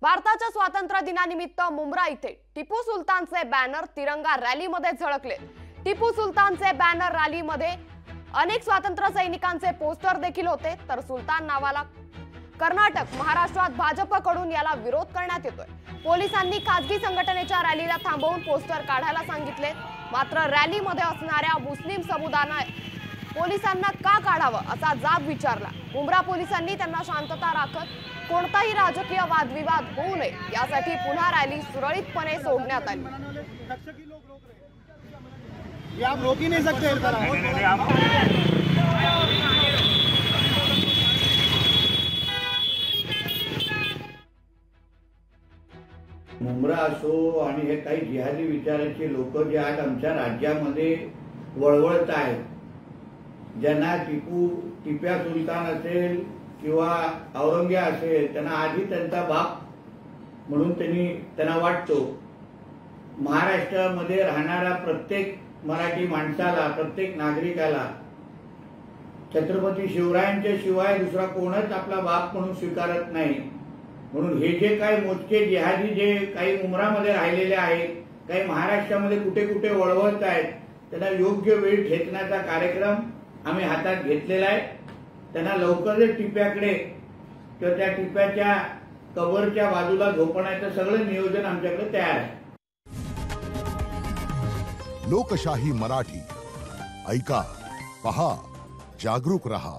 भारताच्या स्वातंत्र्य दिनानिमित्त मुंब्रा इथे टिपू सुलतानचे बॅनर तिरंगा रॅलीमध्ये झळकले। टिपू सुलतानचे बॅनर रॅलीमध्ये अनेक स्वातंत्र्य सैनिकांचे पोस्टर देखील होते। तर सुलतान नावाला कर्नाटक महाराष्ट्रात भाजपकडून याला विरोध करण्यात येतोय। पोलिसांनी खासगी संघटनेच्या रॅलीला थांबवून पोस्टर काढायला सांगितले। मात्र रॅलीमध्ये असणाऱ्या मुस्लिम समुदायाने पोलिसांना का काढावं असा जाब विचारला। मुंब्रा पोलिसांनी त्यांना शांतता राखत कोणताही राजकीय वादविवाद होऊ नये यासाठी पुन्हा रॅली सुरळीतपणे सोडण्यात आली। आप रोक ही नहीं सकते। मुंब्रा असो आणि हे काही जिहादी विचाराचे लोक जे आज आमच्या राज्यामध्ये वळवळत आहेत, ज्यांना टिप्या सुलतान असेल किंवा औरंग्या असेल, त्यांना आधी त्यांचा बाप म्हणून त्यांना वाटतो। महाराष्ट्रामध्ये राहणारा प्रत्येक मराठी माणसाला, प्रत्येक नागरिकाला छत्रपती शिवरायांच्या शिवाय दुसरा कोणच आपला बाप म्हणून स्वीकारत नाही। म्हणून हे जे काही मोजके जिहादी जे काही मुंब्रामध्ये राहिलेले आहेत, काही महाराष्ट्रामध्ये कुठे कुठे वळवत आहेत, त्यांना योग्य वेळ ठेचण्याचा कार्यक्रम आम्ही हातात घेतलेला आहे। त्यांना लवकरच टिप्याकडे किंवा त्या टिप्याच्या कबरच्या बाजूला झोपण्याचं सगळं नियोजन आमच्याकडे तयार आहे। लोकशाही मराठी ऐका, पहा, जागरूक रहा।